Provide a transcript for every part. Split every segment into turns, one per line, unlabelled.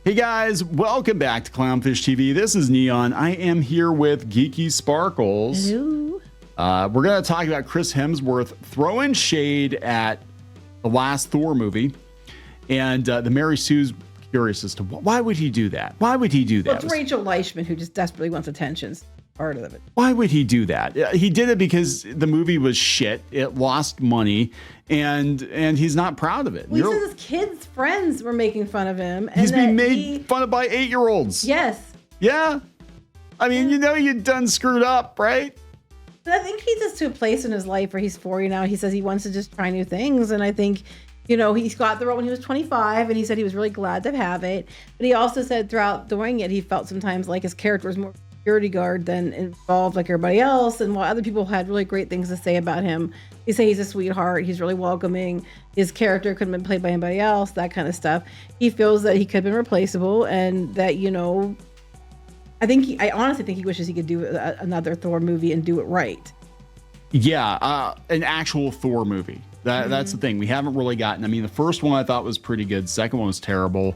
Hey guys, welcome back to Clownfish TV. This is Neon. I am here with Geeky Sparkles.
Hello.
We're going to talk about Chris Hemsworth throwing shade at the last Thor movie. And the Mary Sue's curious as to why would he do that? Why would he do that?
Well, it's Rachel Leishman who just desperately wants attention. Part of it.
Why would he do that? He did it because the movie was shit. It lost money, and he's not proud of it.
Well, he said his kids' friends were making fun of him. And
he's being made fun of by 8-year-olds.
Yes.
Yeah. I mean, you know you'd done screwed up, right?
But I think he's just to a place in his life where he's 40 now. He says he wants to just try new things. And I think, you know, he got the role when he was 25, and he said he was really glad to have it. But he also said throughout doing it, he felt sometimes like his character was more security guard than involved like everybody else. And while other people had really great things to say about him, they say he's a sweetheart, he's really welcoming, his character couldn't have been played by anybody else, that kind of stuff. He feels that he could have been replaceable, and that, you know, I honestly think he wishes he could do another Thor movie and do it right.
Yeah, an actual Thor movie. That's the thing. We haven't really gotten. I mean, the first one I thought was pretty good. Second one was terrible.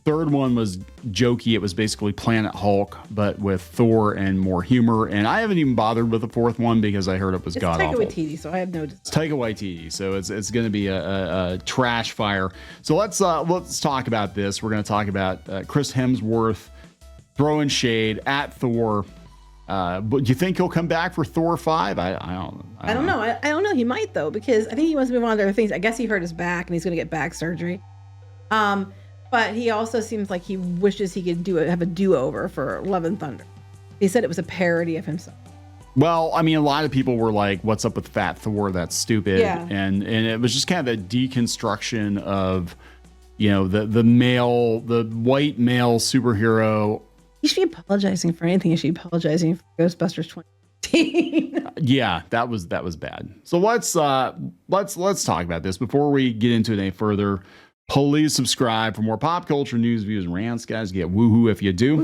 Third one was jokey. It was basically Planet Hulk, but with Thor and more humor. And I haven't even bothered with the fourth one because I heard it was god awful.
It's Taika Waititi, so I have no.
It's Taika Waititi, so it's going to be a trash fire. So let's talk about this. We're going to talk about Chris Hemsworth throwing shade at Thor. But do you think he'll come back for Thor 5? I don't know.
I don't know. He might though, because I think he wants to move on to other things. I guess he hurt his back and he's going to get back surgery. But he also seems like he wishes he could have a do-over for Love and Thunder. He said it was a parody of himself.
Well, I mean, a lot of people were like, "What's up with Fat Thor? That's stupid."
Yeah.
And it was just kind of a deconstruction of, you know, the white male superhero.
He should be apologizing for anything. He should be apologizing for Ghostbusters 2018.
Yeah, that was bad. So let's talk about this before we get into it any further. Please subscribe for more pop culture news, views, and rants, guys. Get woohoo if you do.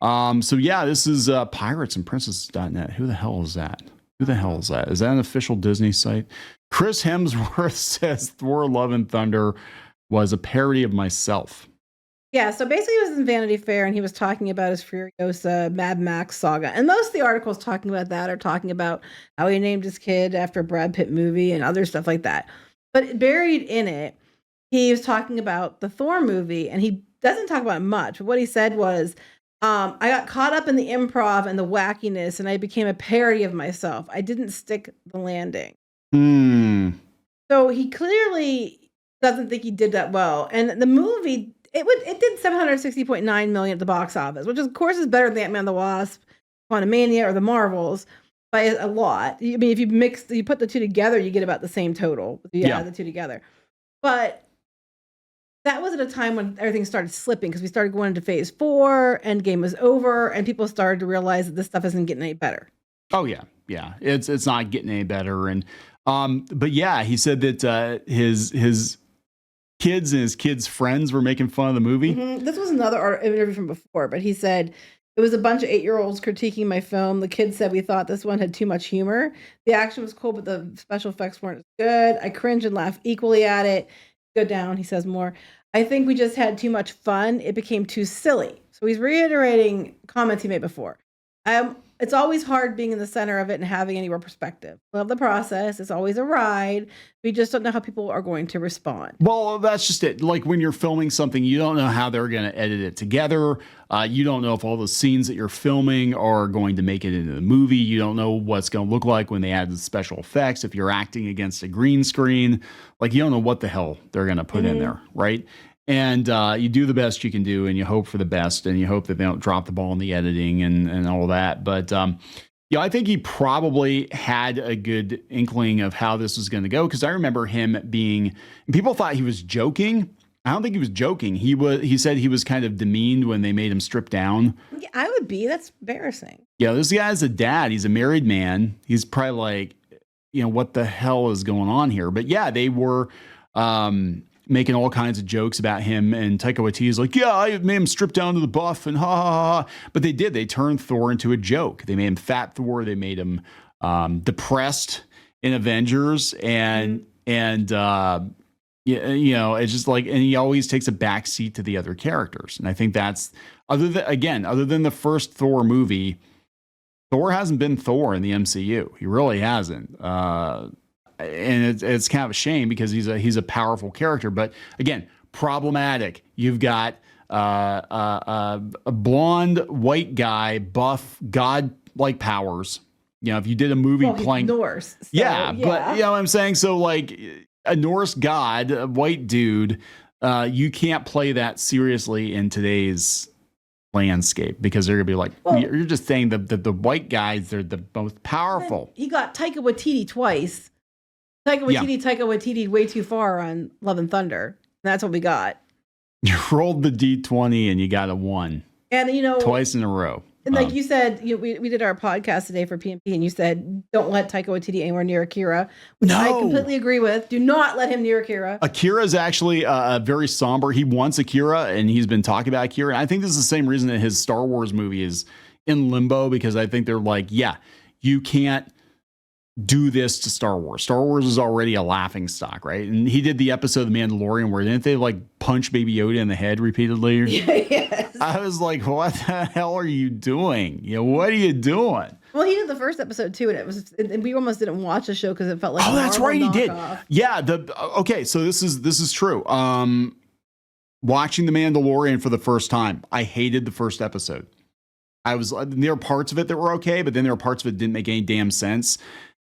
Woohoo. So yeah, this is piratesandprincesses.net. Who the hell is that? Is that an official Disney site? Chris Hemsworth says Thor: Love and Thunder was a parody of myself.
Yeah, so basically it was in Vanity Fair, and he was talking about his Furiosa Mad Max saga. And most of the articles talking about that are talking about how he named his kid after a Brad Pitt movie and other stuff like that. But buried in it, he was talking about the Thor movie, and he doesn't talk about it much. But what he said was, I got caught up in the improv and the wackiness, and I became a parody of myself. I didn't stick the landing. So he clearly doesn't think he did that well. And the movie, it did $760.9 million at the box office, which of course is better than Ant-Man and the Wasp, Quantumania, or the Marvels by a lot. I mean, if you put the two together, you get about the same total. You add the two together. But that was at a time when everything started slipping, because we started going into phase 4, Endgame was over, and people started to realize that this stuff isn't getting any better.
Oh yeah. It's not getting any better. And but yeah, he said that his kids and his kids' friends were making fun of the movie.
Mm-hmm. This was another interview from before, but he said it was a bunch of 8-year-olds critiquing my film. The kids said we thought this one had too much humor. The action was cool, but the special effects weren't as good. I cringe and laugh equally at it. Go down, he says more. I think we just had too much fun. It became too silly. So he's reiterating comments he made before. It's always hard being in the center of it and having any real perspective. Love the process. It's always a ride. We just don't know how people are going to respond.
Well, that's just it. Like when you're filming something, you don't know how they're going to edit it together. You don't know if all the scenes that you're filming are going to make it into the movie. You don't know what's going to look like when they add the special effects. If you're acting against a green screen, like you don't know what the hell they're going to put in there, right? And you do the best you can do, and you hope for the best, and you hope that they don't drop the ball in the editing and all that. But yeah, I think he probably had a good inkling of how this was going to go, because I remember him being. People thought he was joking. I don't think he was joking. He said he was kind of demeaned when they made him strip down.
Yeah, I would be. That's embarrassing.
Yeah, this guy's a dad. He's a married man. He's probably like, you know, what the hell is going on here? But yeah, they were. Making all kinds of jokes about him, and Taika Waititi's like, yeah, I made him strip down to the buff, and ha ha ha. But they did. They turned Thor into a joke. They made him Fat Thor. They made him depressed in Avengers, and Yeah, it's just like, and he always takes a back seat to the other characters. And I think that's other than the first Thor movie, Thor hasn't been Thor in the MCU. He really hasn't. And it's kind of a shame because he's a powerful character. But again, problematic. You've got a blonde white guy, buff, god-like powers. If you did a movie playing
Norse, so,
yeah, but you know what I'm saying. So like a Norse god, a white dude, you can't play that seriously in today's landscape because they're gonna be like, you're just saying the white guys are the most powerful.
He got Taika Waititi twice. Taika Waititi way too far on Love and Thunder. That's what we got.
You rolled the D20 and you got a 1.
And
twice in a row.
And like you said, we did our podcast today for PMP, and you said don't let Taika Waititi anywhere near Akira, which I completely agree with. Do not let him near Akira.
Akira is actually very somber. He wants Akira, and he's been talking about Akira. And I think this is the same reason that his Star Wars movie is in limbo, because I think they're like, yeah, you can't do this to Star Wars. Star Wars is already a laughing stock, right? And he did the episode of The Mandalorian where didn't they like punch Baby Yoda in the head repeatedly?
Yes.
I was like, what the hell are you doing? What are you doing?
Well, he did the first episode too, and we almost didn't watch the show because it felt like
that's right, he did.
Off.
Yeah. Okay, so this is true. Watching The Mandalorian for the first time, I hated the first episode. There were parts of it that were okay, but then there were parts of it that didn't make any damn sense.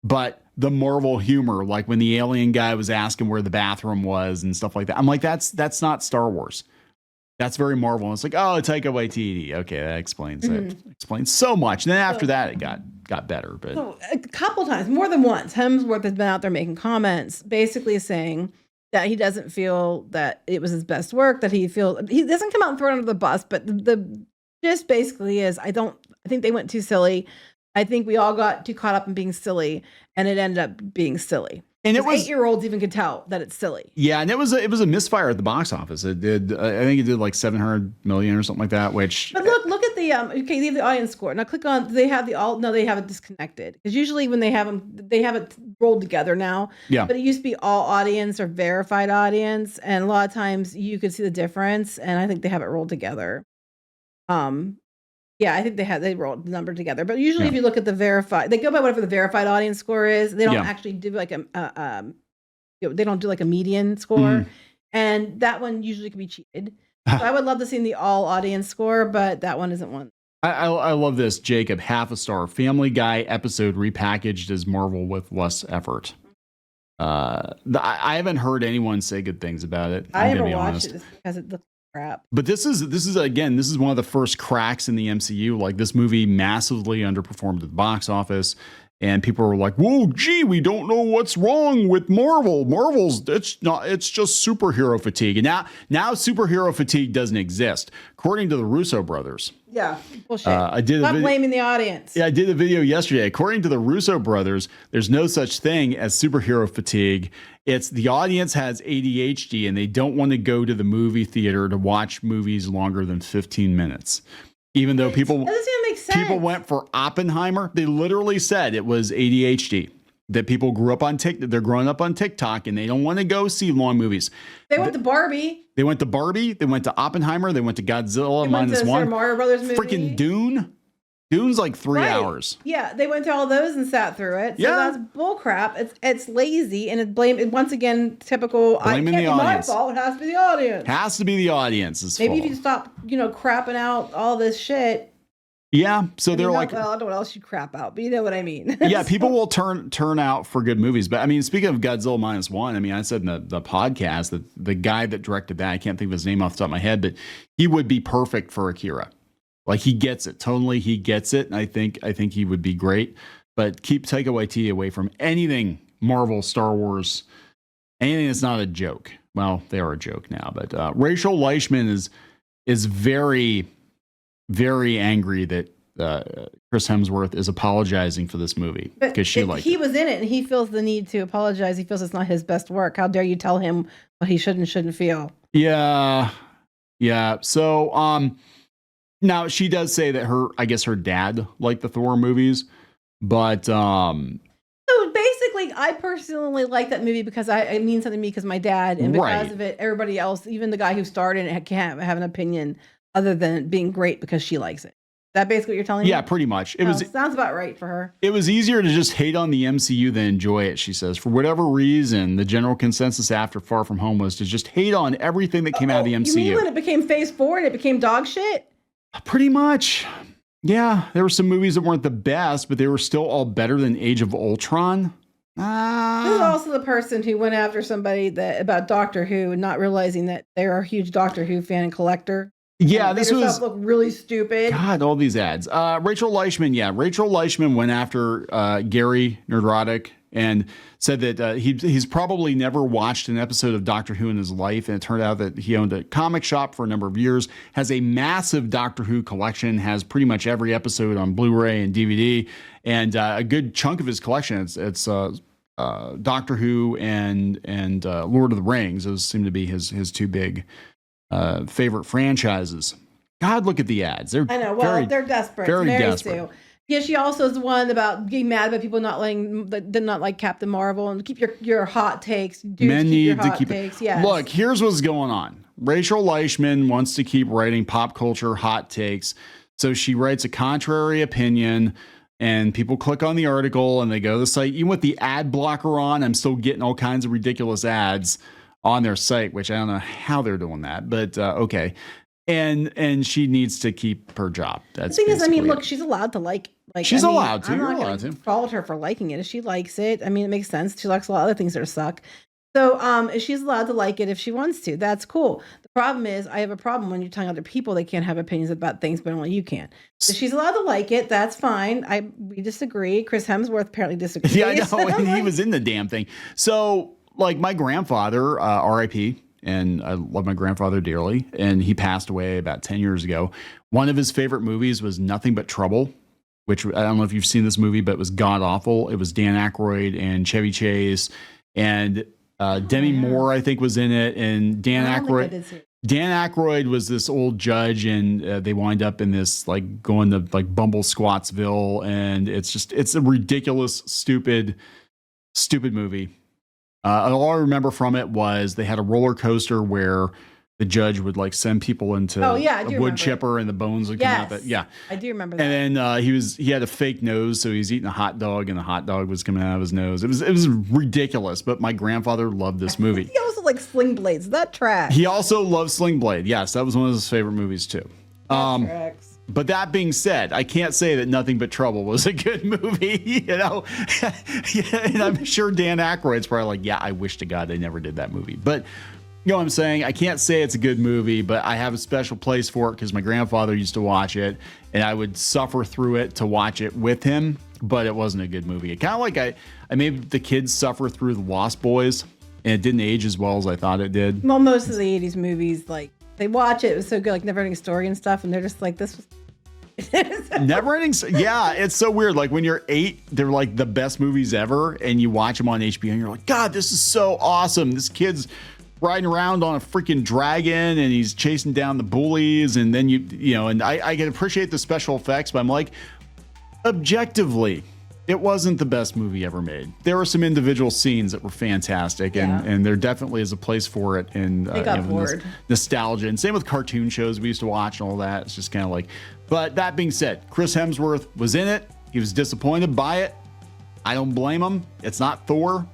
But the Marvel humor, like when the alien guy was asking where the bathroom was and stuff like that, I'm like, that's not Star Wars. That's very Marvel. And it's like, oh, Taika Waititi. Okay, that explains it. Explains so much. And then after that, it got better. But
a couple times, more than once, Hemsworth has been out there making comments, basically saying that he doesn't feel that it was his best work. That he doesn't come out and throw it under the bus, but the gist basically is, I think they went too silly. I think we all got too caught up in being silly, and it ended up being silly. And it was 8-year-olds even could tell that it's silly.
Yeah, and it was a misfire at the box office. It did. I think it did like 700 million or something like that. Which,
but look at the okay, leave the audience score. Now click on. They have they have it disconnected, because usually when they have them, they have it rolled together now.
Yeah.
But it used to be all audience or verified audience, and a lot of times you could see the difference. And I think they have it rolled together. Yeah, I think they rolled the number together. But usually, if you look at the verified, they go by whatever the verified audience score is. They don't actually do like they don't do like a median score, and that one usually can be cheated. So I would love to see the all audience score, but that one isn't one.
I love this, Jacob. 0.5 star. Family Guy episode repackaged as Marvel with less effort. I haven't heard anyone say good things about it.
I never watched it because it looks crap.
But this is one of the first cracks in the MCU. Like, this movie massively underperformed at the box office, and people were like, "Whoa, gee, we don't know what's wrong with Marvel. it's just superhero fatigue." And now superhero fatigue doesn't exist, according to the Russo brothers.
Yeah, bullshit.
Stop
blaming the audience.
Yeah, I did a video yesterday. According to the Russo brothers, there's no such thing as superhero fatigue. It's the audience has ADHD and they don't want to go to the movie theater to watch movies longer than 15 minutes. Even though people went for Oppenheimer, they literally said it was ADHD. That people grew up on TikTok, they're growing up on TikTok, and they don't want to go see long movies.
They went to Barbie.
They went to Barbie. They went to Oppenheimer. They went to Godzilla -1.
Super Mario Brothers movie.
Freaking Dune. Dune's like 3 hours.
Yeah, they went through all those and sat through it. So that's bullcrap. It's lazy, and once again, typical.
Blaming the audience.
My fault. It has to be the audience.
Has to be the audience.
Maybe if you stop, crapping out all this shit.
Yeah, so they're like,
well, I don't know what else you crap out, but you know what I mean.
Yeah, people will turn out for good movies. But I mean, speaking of Godzilla -1, I mean, I said in the podcast that the guy that directed that, I can't think of his name off the top of my head, but he would be perfect for Akira. Like, he gets it. Totally, he gets it. And I think he would be great. But keep Taika Waititi away from anything Marvel, Star Wars, anything that's not a joke. Well, they are a joke now. But Rachel Leishman is very, very angry that Chris Hemsworth is apologizing for this movie because he
was in it and he feels the need to apologize. He feels it's not his best work. How dare you tell him what he should and shouldn't feel?
Yeah. So now she does say that her dad liked the Thor movies, but
so basically basically, I personally like that movie because it means something to me because my dad, and because
Right.
of it, everybody else, even the guy who starred in it, can't have an opinion other than it being great because she likes it. Is that basically what you're telling me?
Yeah, pretty much.
Oh, sounds about right for her.
It was easier to just hate on the MCU than enjoy it, she says. For whatever reason, the general consensus after Far From Home was to just hate on everything that came out of the MCU.
You mean when it became Phase 4 and it became dog shit?
Pretty much. Yeah, there were some movies that weren't the best, but they were still all better than Age of Ultron.
This is also the person who went after somebody about Doctor Who, not realizing that they're a huge Doctor Who fan and collector.
Yeah,
and
this was
look really stupid.
God, all these ads. Rachel Leichman, Rachel Leichman went after Gary Nerdrotic and said that he's probably never watched an episode of Doctor Who in his life, and it turned out that he owned a comic shop for a number of years, has a massive Doctor Who collection, has pretty much every episode on Blu-ray and DVD, and a good chunk of his collection it's Doctor Who and Lord of the Rings. Those seem to be his two big favorite franchises. God, look at the ads. They're
I know. Well, they're desperate.
Very
Mary
desperate.
Sue. Yeah, she also is the one about getting mad about people not like Captain Marvel and keep your hot takes. Dudes,
Men
keep
need
your
to
hot
keep
takes.
it.
Yes.
Look, here's what's going on. Rachel Leichman wants to keep writing pop culture hot takes, so she writes a contrary opinion. And people click on the article and they go to the site. Even with the ad blocker on, I'm still getting all kinds of ridiculous ads on their site, which I don't know how they're doing that, but okay. And she needs to keep her job. That's
the thing is, I mean,
basically
look, she's allowed to like.
She's allowed to.
I'm
You're
not
allowed
going
to.
to fault her for liking it if she likes it. I mean, it makes sense. She likes a lot of other things that suck. So, if she's allowed to like it if she wants to, that's cool. The problem is, I have a problem when you're telling other people they can't have opinions about things, but only you can. If she's allowed to like it, that's fine. We disagree. Chris Hemsworth apparently disagrees.
Yeah, I know. And he was in the damn thing. So, like my grandfather, RIP, and I love my grandfather dearly, and he passed away about 10 years ago. One of his favorite movies was Nothing But Trouble, which I don't know if you've seen this movie, but it was god awful. It was Dan Aykroyd and Chevy Chase and Demi Moore, I think, was in it, and Dan Aykroyd was this old judge, and they wind up in this like going to like Bumble Squattsville, and it's a ridiculous, stupid movie. All I remember from it was they had a roller coaster where the judge would like send people into a wood chipper and the bones would come out. But yeah,
I do remember that.
And then he had a fake nose, so he's eating a hot dog and the hot dog was coming out of his nose. It was ridiculous, but my grandfather loved this movie.
He also likes Sling Blades. Is that trash?
He also loved Sling Blade. Yes, that was one of his favorite movies too. But that being said, I can't say that Nothing But Trouble was a good movie, you know? And I'm sure Dan Aykroyd's probably like, yeah, I wish to God they never did that movie. But you know what I'm saying? I can't say it's a good movie, but I have a special place for it because my grandfather used to watch it, and I would suffer through it to watch it with him, but it wasn't a good movie. It kind of like I made the kids suffer through The Lost Boys, and it didn't age as well as I thought it did.
Well, most of the 80s movies, like, they watch it, it was so good, like Never Ending Story and stuff, and they're just like, this was...
Never Ending. Yeah, it's so weird. Like when you're 8, they're like the best movies ever, and you watch them on HBO, and you're like, God, this is so awesome. This kid's riding around on a freaking dragon, and he's chasing down the bullies, and then you know, and I can appreciate the special effects, but I'm like, objectively, it wasn't the best movie ever made. There were some individual scenes that were fantastic, and there definitely is a place for it in nostalgia. And same with cartoon shows we used to watch and all that. It's just kind of like, but that being said, Chris Hemsworth was in it. He was disappointed by it. I don't blame him. It's not Thor.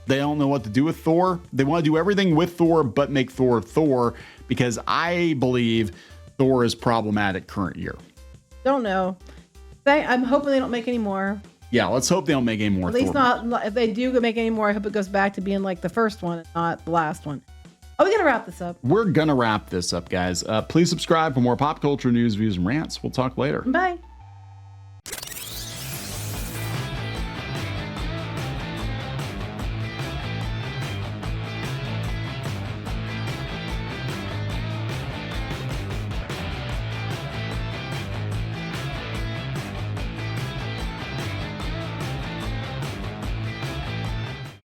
They don't know what to do with Thor. They want to do everything with Thor, but make Thor Thor, because I believe Thor is problematic current year.
Don't know. I'm hoping they don't make any more.
Yeah, let's hope they don't make any more.
At least not, if they do make any more, I hope it goes back to being like the first one and not the last one. Are we going to wrap this up?
We're going to wrap this up, guys. Please subscribe for more pop culture news, views, and rants. We'll talk later.
Bye.